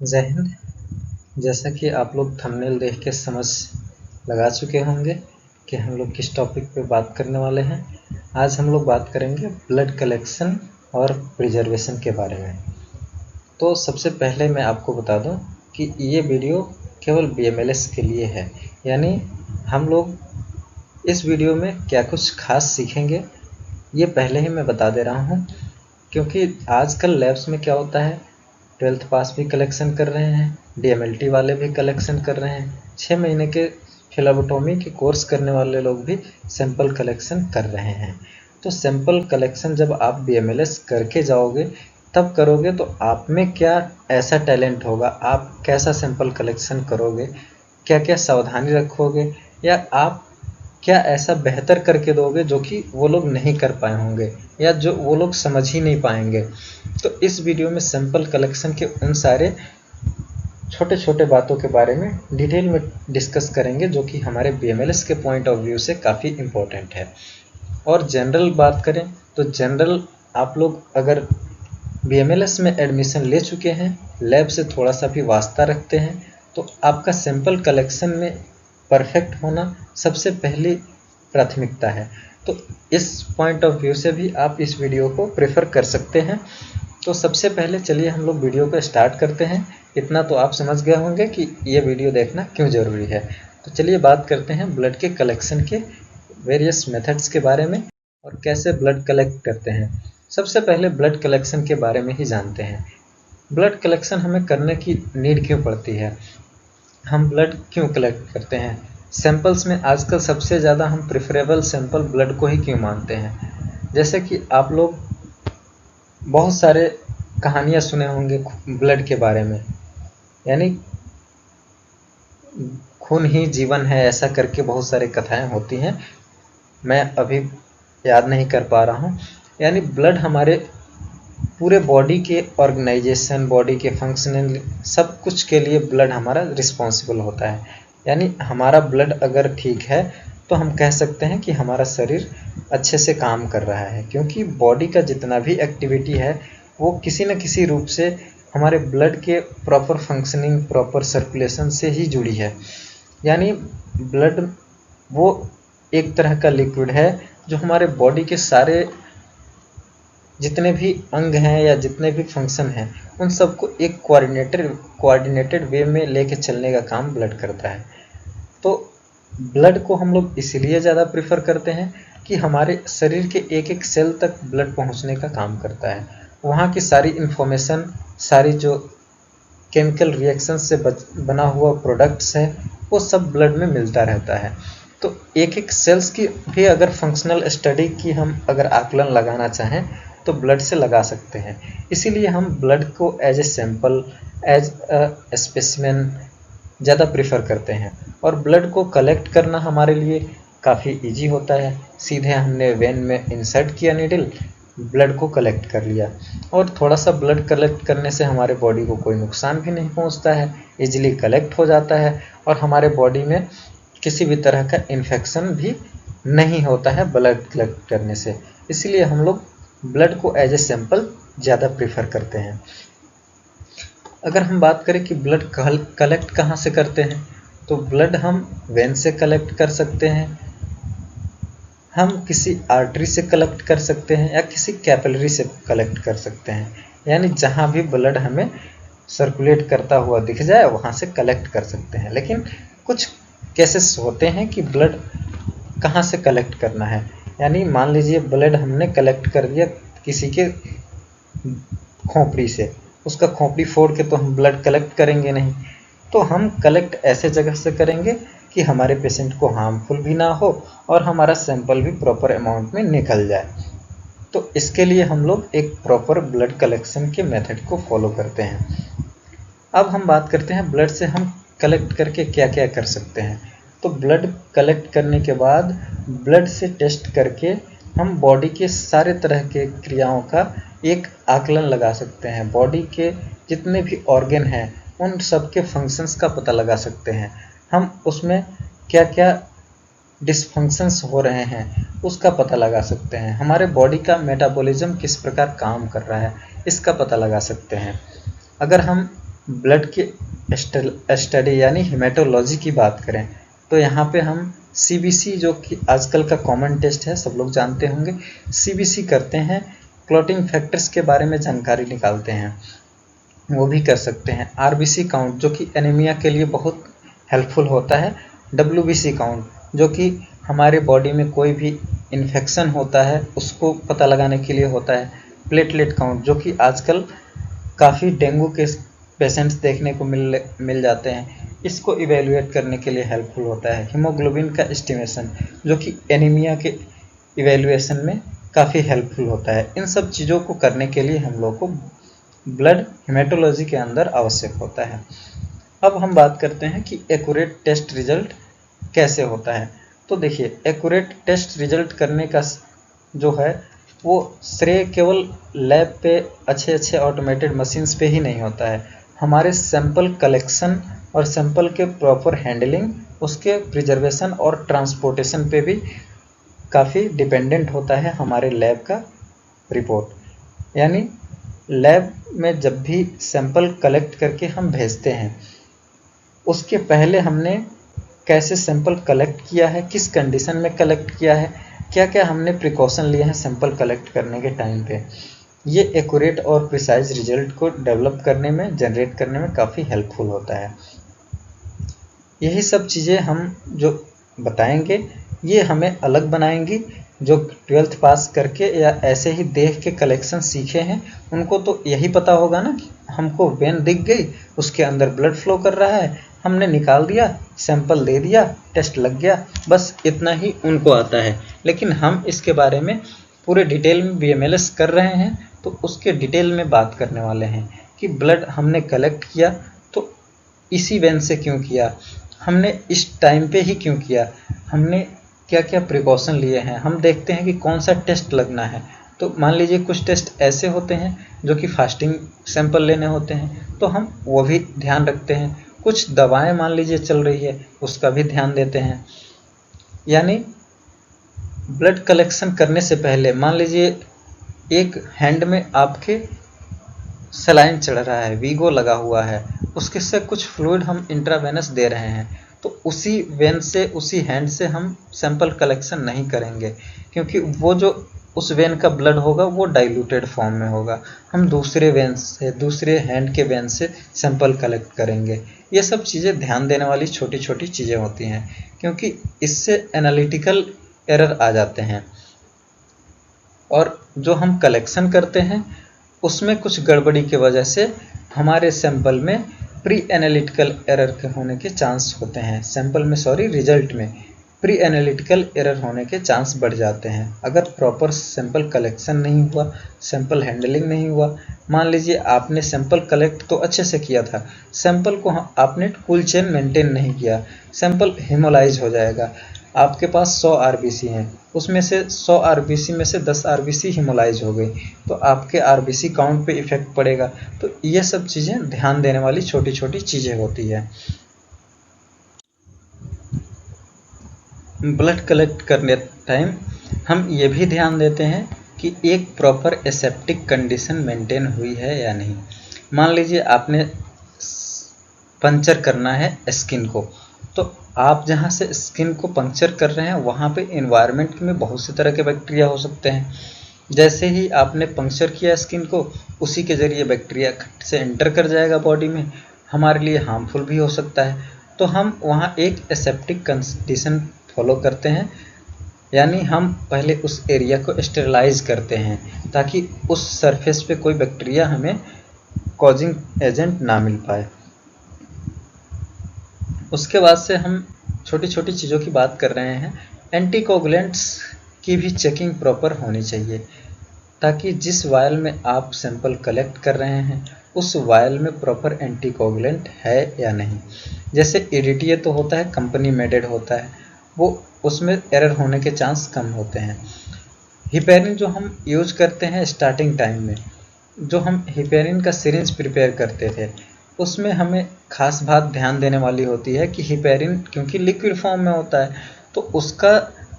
जय हिंद। जैसा कि आप लोग थंबनेल देख के समझ लगा चुके होंगे कि हम लोग किस टॉपिक पे बात करने वाले हैं। आज हम लोग बात करेंगे ब्लड कलेक्शन और प्रिजर्वेशन के बारे में। तो सबसे पहले मैं आपको बता दूं कि ये वीडियो केवल BMLS के लिए है, यानी हम लोग इस वीडियो में क्या कुछ खास सीखेंगे ये पहले ही मैं बता दे रहा हूँ, क्योंकि आजकल लैब्स में क्या होता है, 12th पास भी कलेक्शन कर रहे हैं, DMLT वाले भी कलेक्शन कर रहे हैं, 6 महीने के फिलाबोटॉमी के कोर्स करने वाले लोग भी सैंपल कलेक्शन कर रहे हैं। तो सैंपल कलेक्शन जब आप BMLS करके जाओगे तब करोगे तो आप में क्या ऐसा टैलेंट होगा, आप कैसा सैंपल कलेक्शन करोगे, क्या क्या सावधानी रखोगे, या आप क्या ऐसा बेहतर करके दोगे जो कि वो लोग नहीं कर पाए होंगे या जो वो लोग समझ ही नहीं पाएंगे। तो इस वीडियो में सैंपल कलेक्शन के उन सारे छोटे छोटे बातों के बारे में डिटेल में डिस्कस करेंगे जो कि हमारे BMLS के पॉइंट ऑफ व्यू से काफ़ी इम्पोर्टेंट है। और जनरल बात करें तो जनरल आप लोग अगर BMLS में एडमिशन ले चुके हैं, लैब से थोड़ा सा भी वास्ता रखते हैं, तो आपका सैंपल कलेक्शन में परफेक्ट होना सबसे पहली प्राथमिकता है। तो इस पॉइंट ऑफ व्यू से भी आप इस वीडियो को प्रेफर कर सकते हैं। तो सबसे पहले चलिए हम लोग वीडियो को स्टार्ट करते हैं। इतना तो आप समझ गए होंगे कि ये वीडियो देखना क्यों ज़रूरी है। तो चलिए बात करते हैं ब्लड के कलेक्शन के वेरियस मेथड्स के बारे में और कैसे ब्लड कलेक्ट करते हैं। सबसे पहले ब्लड कलेक्शन के बारे में ही जानते हैं। ब्लड कलेक्शन हमें करने की नीड क्यों पड़ती है, हम ब्लड क्यों कलेक्ट करते हैं। सैंपल्स में आजकल सबसे ज़्यादा हम प्रेफरेबल सैंपल ब्लड को ही क्यों मानते हैं। जैसे कि आप लोग बहुत सारे कहानियाँ सुने होंगे ब्लड के बारे में, यानी खून ही जीवन है, ऐसा करके बहुत सारी कथाएं होती हैं, मैं अभी याद नहीं कर पा रहा हूँ। यानी ब्लड हमारे पूरे बॉडी के ऑर्गेनाइजेशन, बॉडी के फंक्शनिंग, सब कुछ के लिए ब्लड हमारा रिस्पॉन्सिबल होता है। यानी हमारा ब्लड अगर ठीक है तो हम कह सकते हैं कि हमारा शरीर अच्छे से काम कर रहा है, क्योंकि बॉडी का जितना भी एक्टिविटी है वो किसी न किसी रूप से हमारे ब्लड के प्रॉपर फंक्शनिंग, प्रॉपर सर्कुलेशन से ही जुड़ी है। यानी ब्लड वो एक तरह का लिक्विड है जो हमारे बॉडी के सारे जितने भी अंग हैं या जितने भी फंक्शन हैं उन सबको एक कोऑर्डिनेटेड वे में लेके चलने का काम ब्लड करता है। तो ब्लड को हम लोग इसीलिए ज़्यादा प्रेफर करते हैं कि हमारे शरीर के एक एक सेल तक ब्लड पहुंचने का काम करता है। वहाँ की सारी इन्फॉर्मेशन, सारी जो केमिकल रिएक्शन से बना हुआ प्रोडक्ट्स है वो सब ब्लड में मिलता रहता है। तो एक एक सेल्स की भी अगर फंक्शनल स्टडी की हम अगर आकलन लगाना चाहें तो ब्लड से लगा सकते हैं। इसीलिए हम ब्लड को as a sample, as a specimen ज़्यादा प्रेफर करते हैं। और ब्लड को कलेक्ट करना हमारे लिए काफ़ी इजी होता है। सीधे हमने वेन में इंसर्ट किया नीडल, ब्लड को कलेक्ट कर लिया, और थोड़ा सा ब्लड कलेक्ट करने से हमारे बॉडी को कोई नुकसान भी नहीं पहुंचता है, इजीली कलेक्ट हो जाता है और हमारे बॉडी में किसी भी तरह का इन्फेक्शन भी नहीं होता है ब्लड कलेक्ट करने से। इसलिए हम लोग ब्लड को एज ए सैंपल ज़्यादा प्रेफर करते हैं। अगर हम बात करें कि ब्लड कलेक्ट कहाँ से करते हैं, तो ब्लड हम वेन से कलेक्ट कर सकते हैं, हम किसी आर्टरी से कलेक्ट कर सकते हैं, या किसी कैपिलरी से कलेक्ट कर सकते हैं। यानी जहाँ भी ब्लड हमें सर्कुलेट करता हुआ दिख जाए वहाँ से कलेक्ट कर सकते हैं। लेकिन कुछ केसेस होते हैं कि ब्लड कहाँ से कलेक्ट करना है। यानी मान लीजिए ब्लड हमने कलेक्ट कर दिया किसी के खोपड़ी से, उसका खोपड़ी फोड़ के तो हम ब्लड कलेक्ट करेंगे नहीं। तो हम कलेक्ट ऐसे जगह से करेंगे कि हमारे पेशेंट को हार्मफुल भी ना हो और हमारा सैंपल भी प्रॉपर अमाउंट में निकल जाए। तो इसके लिए हम लोग एक प्रॉपर ब्लड कलेक्शन के मेथड को फॉलो करते हैं। अब हम बात करते हैं ब्लड से हम कलेक्ट करके क्या क्या कर सकते हैं। तो ब्लड कलेक्ट करने के बाद ब्लड से टेस्ट करके हम बॉडी के सारे तरह के क्रियाओं का एक आकलन लगा सकते हैं। बॉडी के जितने भी ऑर्गन हैं उन सब के फंक्शंस का पता लगा सकते हैं। हम उसमें क्या क्या डिसफंक्शंस हो रहे हैं उसका पता लगा सकते हैं। हमारे बॉडी का मेटाबॉलिज्म किस प्रकार काम कर रहा है इसका पता लगा सकते हैं। अगर हम ब्लड के स्टडी यानी हेमेटोलॉजी की बात करें तो यहाँ पे हम सीबीसी, जो कि आजकल का कॉमन टेस्ट है, सब लोग जानते होंगे, सीबीसी करते हैं, क्लॉटिंग फैक्टर्स के बारे में जानकारी निकालते हैं, वो भी कर सकते हैं। आरबीसी काउंट जो कि एनीमिया के लिए बहुत हेल्पफुल होता है। डब्ल्यूबीसी काउंट जो कि हमारे बॉडी में कोई भी इन्फेक्शन होता है उसको पता लगाने के लिए होता है। प्लेटलेट काउंट जो कि आजकल काफ़ी डेंगू के पेशेंट्स देखने को मिल जाते हैं, इसको इवेल्युएट करने के लिए हेल्पफुल होता है। हीमोग्लोबिन का एस्टिमेशन जो कि एनीमिया के इवेल्युएशन में काफ़ी हेल्पफुल होता है। इन सब चीज़ों को करने के लिए हम लोग को ब्लड हेमेटोलॉजी के अंदर आवश्यक होता है। अब हम बात करते हैं कि एक्यूरेट टेस्ट रिजल्ट कैसे होता है। तो देखिए, एक्यूरेट टेस्ट रिजल्ट करने का जो है वो श्रेय केवल लैब पे अच्छे ऑटोमेटेड मशीन्स पे ही नहीं होता है। हमारे सैंपल कलेक्शन और सैंपल के प्रॉपर हैंडलिंग, उसके प्रिजर्वेशन और ट्रांसपोर्टेशन पे भी काफ़ी डिपेंडेंट होता है हमारे लैब का रिपोर्ट। यानी लैब में जब भी सैंपल कलेक्ट करके हम भेजते हैं, उसके पहले हमने कैसे सैंपल कलेक्ट किया है, किस कंडीशन में कलेक्ट किया है, क्या क्या हमने प्रिकॉशन लिए हैं सैंपल कलेक्ट करने के टाइम पे, ये एक्यूरेट और प्रिसाइज रिजल्ट को डेवलप करने में, जनरेट करने में काफ़ी हेल्पफुल होता है। यही सब चीज़ें हम जो बताएंगे ये हमें अलग बनाएंगी। जो 12th पास करके या ऐसे ही देख के कलेक्शन सीखे हैं उनको तो यही पता होगा ना कि हमको वेन दिख गई, उसके अंदर ब्लड फ्लो कर रहा है, हमने निकाल दिया, सैंपल दे दिया, टेस्ट लग गया, बस इतना ही उनको आता है। लेकिन हम इसके बारे में पूरे डिटेल में बीएमएलएस कर रहे हैं, तो उसके डिटेल में बात करने वाले हैं कि ब्लड हमने कलेक्ट किया तो इसी वेन से क्यों किया, हमने इस टाइम पे ही क्यों किया, हमने क्या क्या प्रिकॉशन लिए हैं। हम देखते हैं कि कौन सा टेस्ट लगना है। तो मान लीजिए कुछ टेस्ट ऐसे होते हैं जो कि फास्टिंग सैंपल लेने होते हैं, तो हम वो भी ध्यान रखते हैं। कुछ दवाएं मान लीजिए चल रही है, उसका भी ध्यान देते हैं। यानी ब्लड कलेक्शन करने से पहले मान लीजिए एक हैंड में आपके सलाइन चढ़ रहा है, वीगो लगा हुआ है, उसके से कुछ फ्लूइड हम इंट्रावेनस दे रहे हैं, तो उसी वेन से, उसी हैंड से हम सैंपल कलेक्शन नहीं करेंगे, क्योंकि वो जो उस वेन का ब्लड होगा वो डाइल्यूटेड फॉर्म में होगा। हम दूसरे वेन से, दूसरे हैंड के वेन से सैंपल कलेक्ट करेंगे। ये सब चीज़ें ध्यान देने वाली छोटी छोटी चीज़ें होती हैं, क्योंकि इससे एनालिटिकल एरर आ जाते हैं। और जो हम कलेक्शन करते हैं उसमें कुछ गड़बड़ी की वजह से हमारे सैंपल में प्री एनालिटिकल एरर के होने के चांस होते हैं। सैंपल में, सॉरी, रिजल्ट में प्री एनालिटिकल एरर होने के चांस बढ़ जाते हैं अगर प्रॉपर सैंपल कलेक्शन नहीं हुआ, सैंपल हैंडलिंग नहीं हुआ। मान लीजिए आपने सैंपल कलेक्ट तो अच्छे से किया था, सैंपल को आपने कूल चेन मेंटेन नहीं किया, सैंपल हेमोलाइज हो जाएगा। आपके पास 100 आरबीसी हैं, उसमें से 100 आरबीसी में से 10 आरबीसी हिमोलाइज हो गई, तो आपके आरबीसी काउंट पे इफेक्ट पड़ेगा। तो ये सब चीज़ें ध्यान देने वाली छोटी छोटी चीज़ें होती है। ब्लड कलेक्ट करने टाइम हम ये भी ध्यान देते हैं कि एक प्रॉपर एसेप्टिक कंडीशन मेंटेन हुई है या नहीं। मान लीजिए आपने पंचर करना है स्किन को, तो आप जहाँ से स्किन को पंक्चर कर रहे हैं वहाँ पे एनवायरनमेंट में बहुत से तरह के बैक्टीरिया हो सकते हैं। जैसे ही आपने पंक्चर किया स्किन को, उसी के ज़रिए बैक्टीरिया से एंटर कर जाएगा बॉडी में, हमारे लिए हार्मफुल भी हो सकता है। तो हम वहाँ एक एसेप्टिक कंडीशन फॉलो करते हैं, यानी हम पहले उस एरिया को स्टेरिलाइज करते हैं ताकि उस सरफेस पे कोई बैक्टीरिया हमें कॉजिंग एजेंट ना मिल पाए। उसके बाद से हम छोटी छोटी चीज़ों की बात कर रहे हैं। एंटीकोगुलेंट्स की भी चेकिंग प्रॉपर होनी चाहिए, ताकि जिस वायल में आप सैंपल कलेक्ट कर रहे हैं उस वायल में प्रॉपर एंटीकोगुलेंट है या नहीं। जैसे EDTA तो होता है, कंपनी मेडेड होता है, वो उसमें एरर होने के चांस कम होते हैं। हिपेरिन जो हम यूज करते हैं स्टार्टिंग टाइम में, जो हम हिपेरिन का सिरिंज प्रिपेयर करते थे, उसमें हमें खास बात ध्यान देने वाली होती है कि हिपेरिन क्योंकि लिक्विड फॉर्म में होता है, तो उसका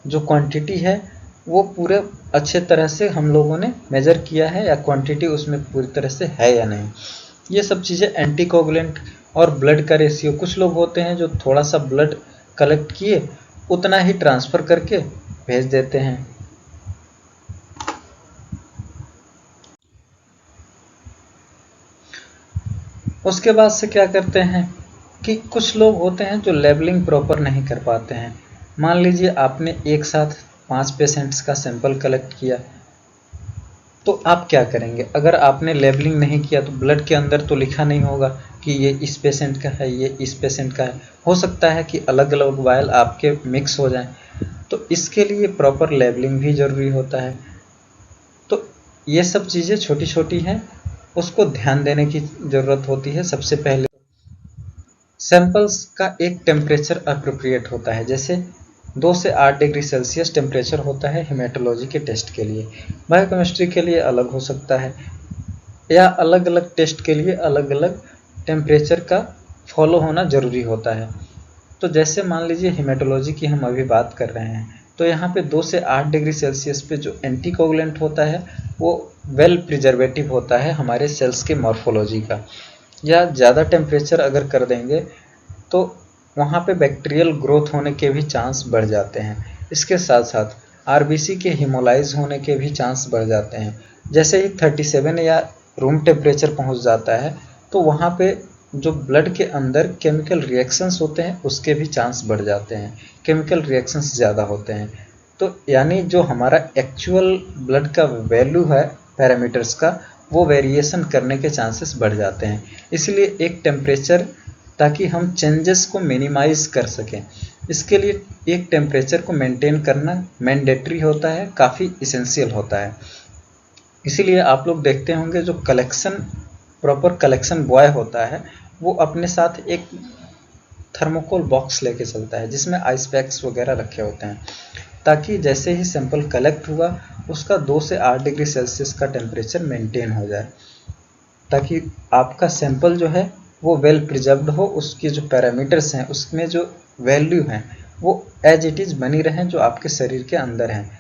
जो क्वांटिटी है वो पूरे अच्छे तरह से हम लोगों ने मेज़र किया है या क्वांटिटी उसमें पूरी तरह से है या नहीं। ये सब चीज़ें एंटीकोगुलेंट और ब्लड का रेशियो, कुछ लोग होते हैं जो थोड़ा सा ब्लड कलेक्ट किए उतना ही ट्रांसफ़र करके भेज देते हैं। उसके बाद से क्या करते हैं कि कुछ लोग होते हैं जो लेबलिंग प्रॉपर नहीं कर पाते हैं। मान लीजिए आपने एक साथ 5 पेशेंट्स का सैंपल कलेक्ट किया, तो आप क्या करेंगे? अगर आपने लेबलिंग नहीं किया तो ब्लड के अंदर तो लिखा नहीं होगा कि ये इस पेशेंट का है, ये इस पेशेंट का है। हो सकता है कि अलग अलग वायल आपके मिक्स हो जाएं, तो इसके लिए प्रॉपर लेबलिंग भी ज़रूरी होता है। तो ये सब चीज़ें छोटी छोटी हैं, उसको ध्यान देने की ज़रूरत होती है। सबसे पहले सैंपल्स का एक टेम्परेचर अप्रोप्रिएट होता है, जैसे 2 से 8 डिग्री सेल्सियस टेम्परेचर होता है हेमेटोलॉजी के टेस्ट के लिए। बायोकेमिस्ट्री के लिए अलग हो सकता है, या अलग अलग टेस्ट के लिए अलग अलग टेम्परेचर का फॉलो होना ज़रूरी होता है। तो जैसे मान लीजिए हेमेटोलॉजी की हम अभी बात कर रहे हैं, तो यहाँ पे 2 से 8 डिग्री सेल्सियस पे जो एंटीकोगुलेंट होता है वो वेल प्रिजर्वेटिव होता है हमारे सेल्स के मॉर्फोलॉजी का। या ज़्यादा टेम्परेचर अगर कर देंगे तो वहाँ पे बैक्टीरियल ग्रोथ होने के भी चांस बढ़ जाते हैं। इसके साथ साथ आरबीसी के हिमोलाइज होने के भी चांस बढ़ जाते हैं। जैसे ही 37 या रूम टेम्परेचर पहुँच जाता है तो वहाँ पे जो ब्लड के अंदर केमिकल रिएक्शंस होते हैं उसके भी चांस बढ़ जाते हैं, केमिकल रिएक्शंस ज़्यादा होते हैं। तो यानी जो हमारा एक्चुअल ब्लड का वैल्यू है पैरामीटर्स का, वो वेरिएशन करने के चांसेस बढ़ जाते हैं। इसलिए एक टेम्परेचर, ताकि हम चेंजेस को मिनिमाइज कर सकें, इसके लिए एक टेम्परेचर को मेंटेन करना मैंडेटरी होता है, काफ़ी इसेंशियल होता है। इसीलिए आप लोग देखते होंगे जो प्रॉपर कलेक्शन बॉय होता है वो अपने साथ एक थर्मोकोल बॉक्स लेके चलता है जिसमें आइस पैक्स वगैरह रखे होते हैं, ताकि जैसे ही सैंपल कलेक्ट हुआ उसका 2 से 8 डिग्री सेल्सियस का टेम्परेचर मेंटेन हो जाए, ताकि आपका सैंपल जो है वो वेल प्रिजर्व्ड हो, उसके जो पैरामीटर्स हैं उसमें जो वैल्यू हैं वो एज इट इज़ बनी रहें जो आपके शरीर के अंदर हैं।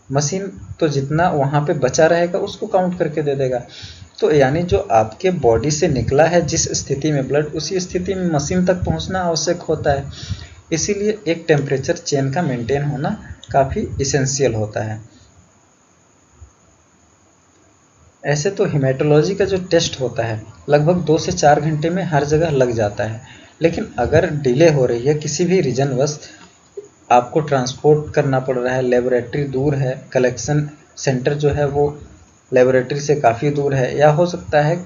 मशीन तो जितना वहाँ पे बचा रहेगा उसको काउंट करके दे देगा। तो यानी जो आपके बॉडी से निकला है जिस स्थिति में ब्लड, उसी स्थिति में मशीन तक पहुँचना आवश्यक होता है। इसीलिए एक टेम्परेचर चेन का मेंटेन होना काफ़ी इसेंशियल होता है। ऐसे तो हेमेटोलॉजी का जो टेस्ट होता है लगभग 2 से 4 घंटे में हर जगह लग जाता है, लेकिन अगर डिले हो रही है किसी भी रीजनवश, आपको ट्रांसपोर्ट करना पड़ रहा है, लेबोरेटरी दूर है, कलेक्शन सेंटर जो है वो लेबोरेटरी से काफ़ी दूर है, या हो सकता है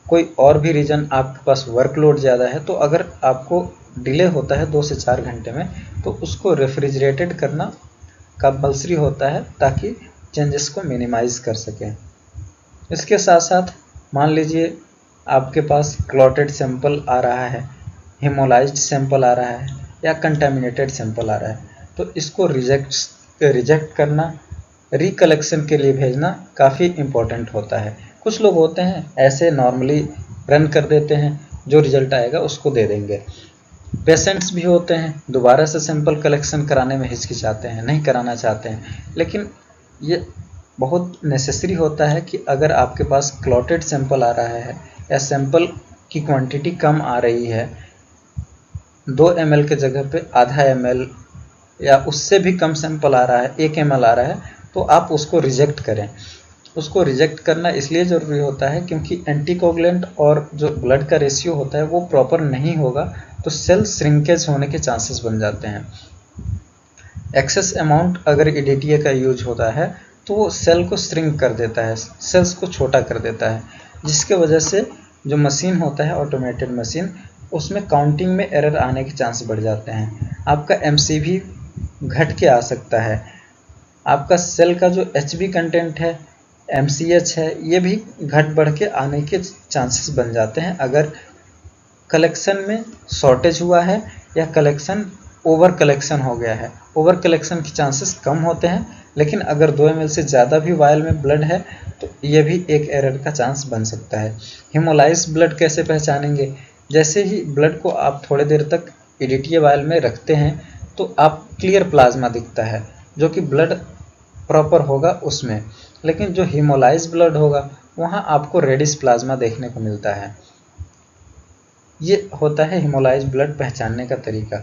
कोई और भी रीज़न आपके पास वर्कलोड ज़्यादा है, तो अगर आपको डिले होता है 2 से 4 घंटे में, तो उसको रेफ्रिजरेटेड करना कंपल्सरी होता है ताकि चेंजेस को मिनिमाइज़ कर सकें। इसके साथ साथ मान लीजिए आपके पास क्लॉटेड सैंपल आ रहा है, हेमोलाइज्ड सैंपल आ रहा है, या कंटामिनेटेड सैंपल आ रहा है, तो इसको रिजेक्ट करना, रिकलेक्शन के लिए भेजना काफ़ी इम्पोर्टेंट होता है। कुछ लोग होते हैं ऐसे नॉर्मली रन कर देते हैं, जो रिजल्ट आएगा उसको दे देंगे। पेशेंट्स भी होते हैं दोबारा से सैंपल कलेक्शन कराने में हिचकिचाते हैं, नहीं कराना चाहते हैं, लेकिन ये बहुत नेसेसरी होता है कि अगर आपके पास क्लॉटेड सैंपल आ रहा है या सैंपल की क्वांटिटी कम आ रही है, 2 ml के जगह पे आधा ml या उससे भी कम सैंपल आ रहा है, 1 ml आ रहा है, तो आप उसको रिजेक्ट करें। उसको रिजेक्ट करना इसलिए ज़रूरी होता है क्योंकि एंटीकोगुलेंट और जो ब्लड का रेशियो होता है वो प्रॉपर नहीं होगा तो सेल श्रिंकेज होने के चांसेस बन जाते हैं। एक्सेस अमाउंट अगर EDTA का यूज होता है तो वो सेल को श्रिंक कर देता है, सेल्स को छोटा कर देता है, जिसके वजह से जो मशीन होता है ऑटोमेटेड मशीन, उसमें काउंटिंग में एरर आने के चांस बढ़ जाते हैं। आपका MCV घट के आ सकता है, आपका सेल का जो HB कंटेंट है, MCH है, ये भी घट बढ़ के आने के चांसेस बन जाते हैं अगर कलेक्शन में शॉर्टेज हुआ है या कलेक्शन ओवर कलेक्शन हो गया है। ओवर कलेक्शन के चांसेस कम होते हैं, लेकिन अगर 2 ml से ज़्यादा भी वायल में ब्लड है तो ये भी एक एरर का चांस बन सकता है। हेमोलाइज ब्लड कैसे पहचानेंगे? जैसे ही ब्लड को आप थोड़ी देर तक EDTA वायल में रखते हैं तो आप क्लियर प्लाज्मा दिखता है जो कि ब्लड प्रॉपर होगा उसमें, लेकिन जो हेमोलाइज ब्लड होगा वहाँ आपको रेडिश प्लाज्मा देखने को मिलता है। ये होता है हेमोलाइज ब्लड पहचानने का तरीका।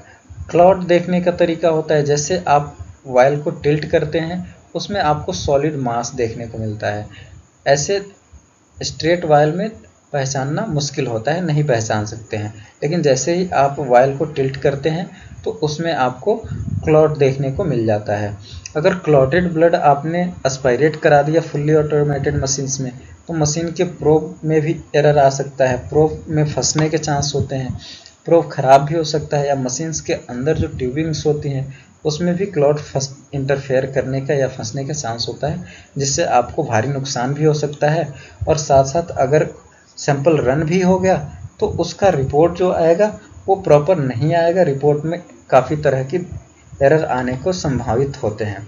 क्लॉट देखने का तरीका होता है, जैसे आप वायल को टिल्ट करते हैं उसमें आपको सॉलिड मास देखने को मिलता है। ऐसे स्ट्रेट वायल में पहचानना मुश्किल होता है, नहीं पहचान सकते हैं, लेकिन जैसे ही आप वायल को टिल्ट करते हैं तो उसमें आपको क्लॉट देखने को मिल जाता है। अगर क्लॉटेड ब्लड आपने एस्पायरेट करा दिया फुल्ली ऑटोमेटेड मशीन्स में, तो मशीन के प्रोब में भी एरर आ सकता है, प्रोब में फंसने के चांस होते हैं, प्रोब खराब भी हो सकता है, या मशीन्स के अंदर जो ट्यूबिंग्स होती हैं उसमें भी क्लॉट इंटरफेयर करने का या फंसने का चांस होता है, जिससे आपको भारी नुकसान भी हो सकता है। और साथ साथ अगर सैंपल रन भी हो गया तो उसका रिपोर्ट जो आएगा वो प्रॉपर नहीं आएगा, रिपोर्ट में काफ़ी तरह की एरर आने को संभावित होते हैं।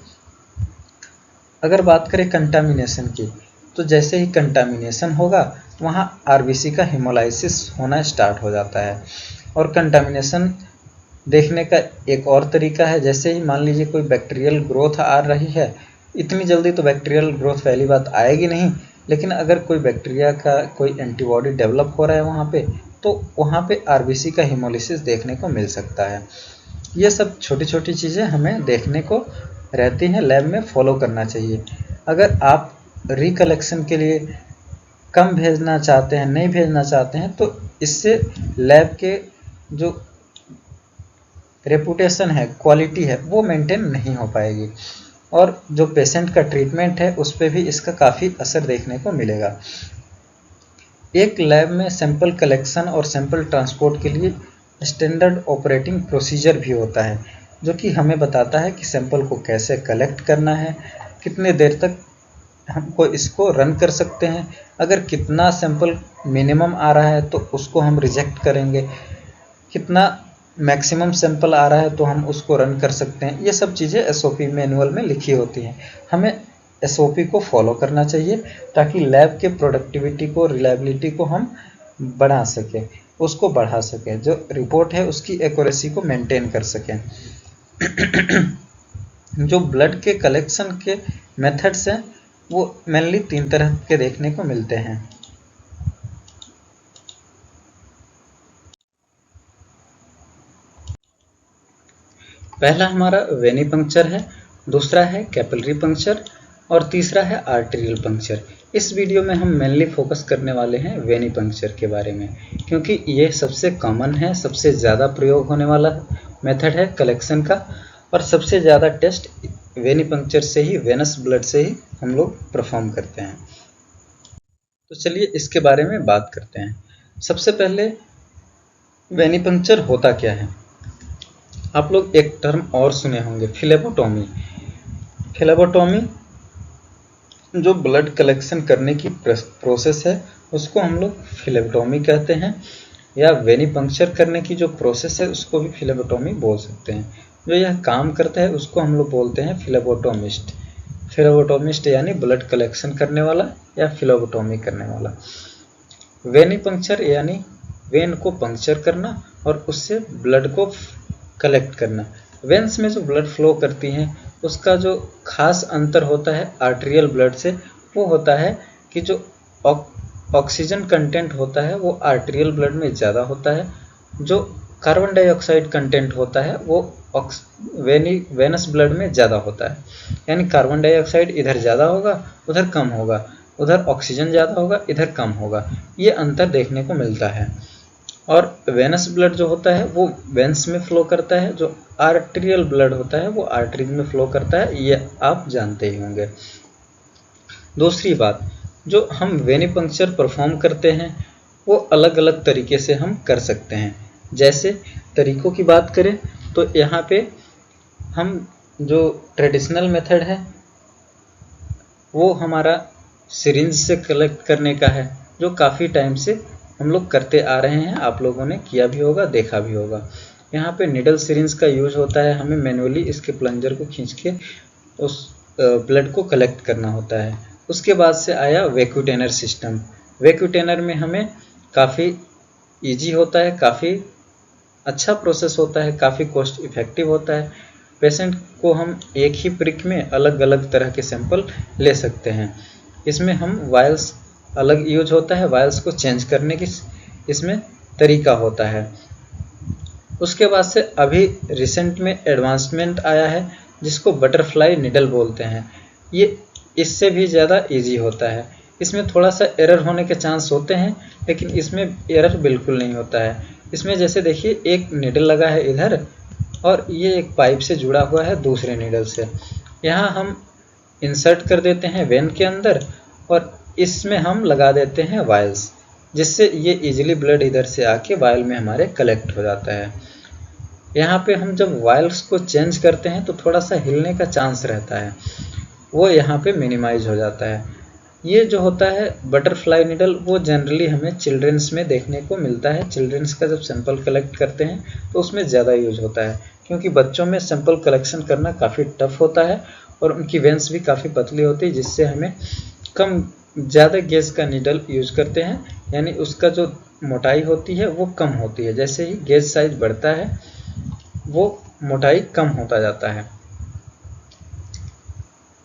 अगर बात करें कंटामिनेशन की, तो जैसे ही कंटामिनेशन होगा वहाँ आरबीसी का हेमोलाइसिस होना स्टार्ट हो जाता है। और कंटामिनेशन देखने का एक और तरीका है, जैसे ही मान लीजिए कोई बैक्टीरियल ग्रोथ आ रही है, इतनी जल्दी तो बैक्टीरियल ग्रोथ पहली बात आएगी नहीं, लेकिन अगर कोई बैक्टीरिया का कोई एंटीबॉडी डेवलप हो रहा है वहाँ पे, तो वहाँ पे आरबीसी का हेमोलिसिस देखने को मिल सकता है। ये सब छोटी छोटी चीज़ें हमें देखने को रहती हैं, लैब में फॉलो करना चाहिए। अगर आप रिकलेक्शन के लिए कम भेजना चाहते हैं, नहीं भेजना चाहते हैं, तो इससे लैब के जो रेपुटेशन है, क्वालिटी है, वो मेंटेन नहीं हो पाएगी, और जो पेशेंट का ट्रीटमेंट है उस पर भी इसका काफ़ी असर देखने को मिलेगा। एक लैब में सैंपल कलेक्शन और सैंपल ट्रांसपोर्ट के लिए स्टैंडर्ड ऑपरेटिंग प्रोसीजर भी होता है, जो कि हमें बताता है कि सैंपल को कैसे कलेक्ट करना है, कितने देर तक हमको इसको रन कर सकते हैं, अगर कितना सैंपल मिनिमम आ रहा है तो उसको हम रिजेक्ट करेंगे, कितना मैक्सिमम सैंपल आ रहा है तो हम उसको रन कर सकते हैं। ये सब चीज़ें एसओपी मैनुअल में लिखी होती हैं। हमें एसओपी को फॉलो करना चाहिए ताकि लैब के प्रोडक्टिविटी को, रिलायबिलिटी को हम बढ़ा सकें, उसको बढ़ा सकें, जो रिपोर्ट है उसकी एक्यूरेसी को मेंटेन कर सकें। जो ब्लड के कलेक्शन के मेथड्स हैं वो मेनली 3 तरह के देखने को मिलते हैं। पहला हमारा वेनी पंक्चर है, दूसरा है कैपिलरी पंक्चर और तीसरा है आर्टेरियल पंक्चर। इस वीडियो में हम मेनली फोकस करने वाले हैं वेनी पंक्चर के बारे में, क्योंकि ये सबसे कॉमन है, सबसे ज़्यादा प्रयोग होने वाला मेथड है कलेक्शन का, और सबसे ज़्यादा टेस्ट वेनी पंक्चर से ही, वेनस ब्लड से ही हम लोग परफॉर्म करते हैं। तो चलिए इसके बारे में बात करते हैं। सबसे पहले वेनी पंक्चर होता क्या है। आप लोग एक टर्म और सुने होंगे, फिलेबोटोमी। फिलेबोटोमी जो ब्लड कलेक्शन करने की प्रोसेस है उसको हम लोग फिलेबोटोमी कहते हैं, या वेनी पंक्चर करने की जो प्रोसेस है उसको भी फिलेबोटोमी बोल सकते हैं। जो यह काम करता है उसको हम लोग बोलते हैं फिलेबोटोमिस्ट। फिलेबोटोमिस्ट यानी ब्लड कलेक्शन करने वाला या फिलेबोटोमी करने वाला। वेनी पंक्चर यानी वेन को पंक्चर करना और उससे ब्लड को कलेक्ट करना। वेन्स में जो ब्लड फ्लो करती हैं उसका जो खास अंतर होता है आर्टेरियल ब्लड से, वो होता है कि जो ऑक्सीजन कंटेंट होता है वो आर्टेरियल ब्लड में ज़्यादा होता है, जो कार्बन डाइऑक्साइड कंटेंट होता है वो वेनस ब्लड में ज़्यादा होता है। यानी कार्बन डाइऑक्साइड इधर ज़्यादा होगा उधर कम होगा, उधर ऑक्सीजन ज़्यादा होगा इधर कम होगा, ये अंतर देखने को मिलता है। और वेनस ब्लड जो होता है वो वेन्स में फ्लो करता है, जो आर्टेरियल ब्लड होता है वो आर्टरीज में फ्लो करता है, ये आप जानते ही होंगे। दूसरी बात, जो हम वेनी पंक्चर परफॉर्म करते हैं वो अलग अलग तरीके से हम कर सकते हैं। जैसे तरीकों की बात करें तो यहाँ पे हम जो ट्रेडिशनल मेथड है वो हमारा सिरिंज से कलेक्ट करने का है, जो काफ़ी टाइम से हम लोग करते आ रहे हैं, आप लोगों ने किया भी होगा, देखा भी होगा। यहाँ पे निडल सिरिंज का यूज होता है, हमें मैनुअली इसके प्लंजर को खींच के उस ब्लड को कलेक्ट करना होता है। उसके बाद से आया वैक्यूटेनर सिस्टम। वैक्यूटेनर में हमें काफ़ी इजी होता है, काफ़ी अच्छा प्रोसेस होता है, काफ़ी कॉस्ट इफेक्टिव होता है। पेशेंट को हम एक ही प्रिक में अलग अलग तरह के सैंपल ले सकते हैं। इसमें हम वायल्स अलग यूज होता है, वायल्स को चेंज करने की इसमें तरीका होता है। उसके बाद से अभी रिसेंट में एडवांसमेंट आया है जिसको बटरफ्लाई निडल बोलते हैं। ये इससे भी ज़्यादा इजी होता है। इसमें थोड़ा सा एरर होने के चांस होते हैं, लेकिन इसमें एरर बिल्कुल नहीं होता है। इसमें जैसे देखिए एक निडल लगा है इधर और ये एक पाइप से जुड़ा हुआ है दूसरे निडल से। यहाँ हम इंसर्ट कर देते हैं वेन के अंदर और इसमें हम लगा देते हैं वायल्स, जिससे ये इजीली ब्लड इधर से आके वायल में हमारे कलेक्ट हो जाता है। यहाँ पे हम जब वायल्स को चेंज करते हैं तो थोड़ा सा हिलने का चांस रहता है, वो यहाँ पे मिनिमाइज हो जाता है। ये जो होता है बटरफ्लाई निडल वो जनरली हमें चिल्ड्रंस में देखने को मिलता है। चिल्ड्रंस का जब सैंपल कलेक्ट करते हैं तो उसमें ज़्यादा यूज होता है, क्योंकि बच्चों में सैंपल कलेक्शन करना काफ़ी टफ होता है और उनकी वेंस भी काफ़ी पतली होती है, जिससे हमें ज़्यादा गेज का निडल यूज करते हैं, यानी उसका जो मोटाई होती है वो कम होती है। जैसे ही गेज साइज बढ़ता है वो मोटाई कम होता जाता है।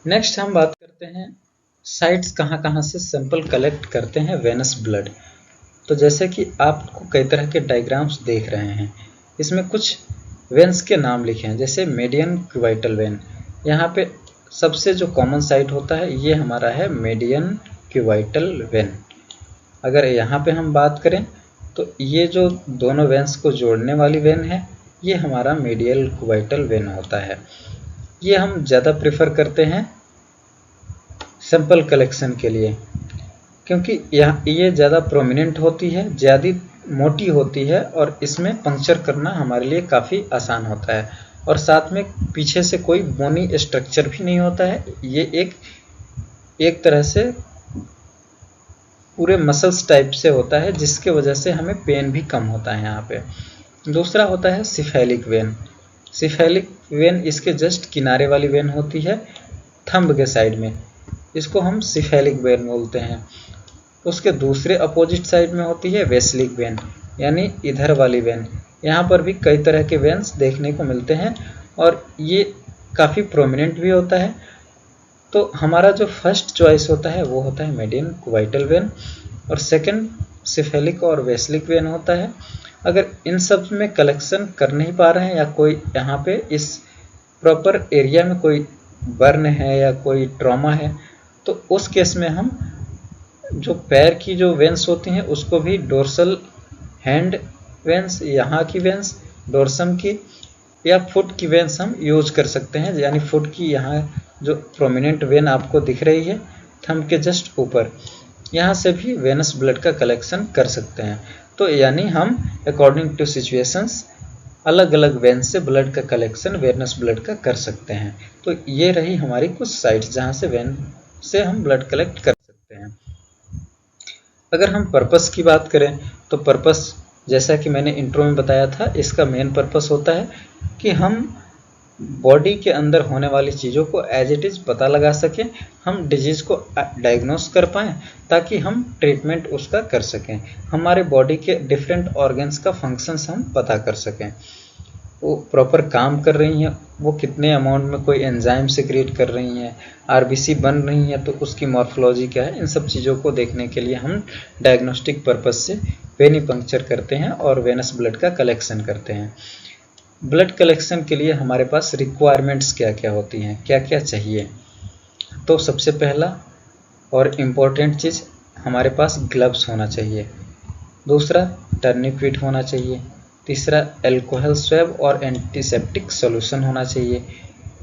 नेक्स्ट हम बात करते हैं साइट्स कहाँ कहाँ से सैंपल कलेक्ट करते हैं वेनस ब्लड। तो जैसे कि आपको कई तरह के डायग्राम्स देख रहे हैं, इसमें कुछ वेन्स के नाम लिखे हैं, जैसे मीडियन क्यूबाइटल वेन। यहाँ पे सबसे जो कॉमन साइट होता है ये हमारा है मीडियन क्यूबाइटल वेन। अगर यहाँ पे हम बात करें तो ये जो दोनों वेन्स को जोड़ने वाली वेन है ये हमारा मीडियल क्यूबाइटल वेन होता है। ये हम ज़्यादा प्रेफर करते हैं सैंपल कलेक्शन के लिए, क्योंकि ये ज़्यादा प्रोमिनेंट होती है, ज़्यादा मोटी होती है और इसमें पंक्चर करना हमारे लिए काफ़ी आसान होता है। और साथ में पीछे से कोई बोनी स्ट्रक्चर भी नहीं होता है। ये एक तरह से पूरे मसल्स टाइप से होता है, जिसके वजह से हमें पेन भी कम होता है यहाँ पे। दूसरा होता है सिफेलिक वेन। सिफेलिक वेन इसके जस्ट किनारे वाली वेन होती है थंब के साइड में, इसको हम सिफेलिक वेन बोलते हैं। उसके दूसरे अपोजिट साइड में होती है वेस्लिक वेन, यानी इधर वाली वेन। यहाँ पर भी कई तरह के वेन्स देखने को मिलते हैं और ये काफ़ी प्रोमिनेंट भी होता है। तो हमारा जो फर्स्ट चॉइस होता है वो होता है मीडियन क्यूबाइटल वेन और सेकंड सिफेलिक और वेस्लिक वेन होता है। अगर इन सब में कलेक्शन कर नहीं पा रहे हैं या कोई यहाँ पे इस प्रॉपर एरिया में कोई बर्न है या कोई ट्रॉमा है, तो उस केस में हम जो पैर की जो वेंस होती हैं उसको भी डोर्सल हैंड वेंस, यहाँ की वेंस, डोर्सम की या फुट की वेंस हम यूज कर सकते हैं। यानी फुट की यहाँ जो प्रोमिनेंट वेन आपको दिख रही है थंब के जस्ट ऊपर, यहाँ से भी वेनस ब्लड का कलेक्शन कर सकते हैं। तो यानी हम अकॉर्डिंग टू सिचुएशंस अलग अलग वेन से ब्लड का कलेक्शन वेनस ब्लड का कर सकते हैं। तो ये रही हमारी कुछ साइट्स जहाँ से वेन से हम ब्लड कलेक्ट कर सकते हैं। अगर हम पर्पस की बात करें तो पर्पस, जैसा कि मैंने इंट्रो में बताया था, इसका मेन पर्पस होता है कि हम बॉडी के अंदर होने वाली चीज़ों को एज इट इज़ पता लगा सकें, हम डिजीज़ को डायग्नोस कर पाएँ ताकि हम ट्रीटमेंट उसका कर सकें, हमारे बॉडी के डिफरेंट ऑर्गन्स का फंक्शंस हम पता कर सकें, वो प्रॉपर काम कर रही हैं, वो कितने अमाउंट में कोई एंजाइम सिक्रिएट कर रही हैं, आरबीसी बन रही है तो उसकी मॉर्फोलॉजी क्या है। इन सब चीज़ों को देखने के लिए हम डायग्नोस्टिक पर्पस से वेनिपंक्चर करते हैं और वेनस ब्लड का कलेक्शन करते हैं। ब्लड कलेक्शन के लिए हमारे पास रिक्वायरमेंट्स क्या क्या होती हैं, क्या क्या चाहिए। तो सबसे पहला और इम्पोर्टेंट चीज़, हमारे पास ग्लव्स होना चाहिए। दूसरा टर्निक्विट होना चाहिए। तीसरा अल्कोहल स्वैब और एंटीसेप्टिक सॉल्यूशन होना चाहिए।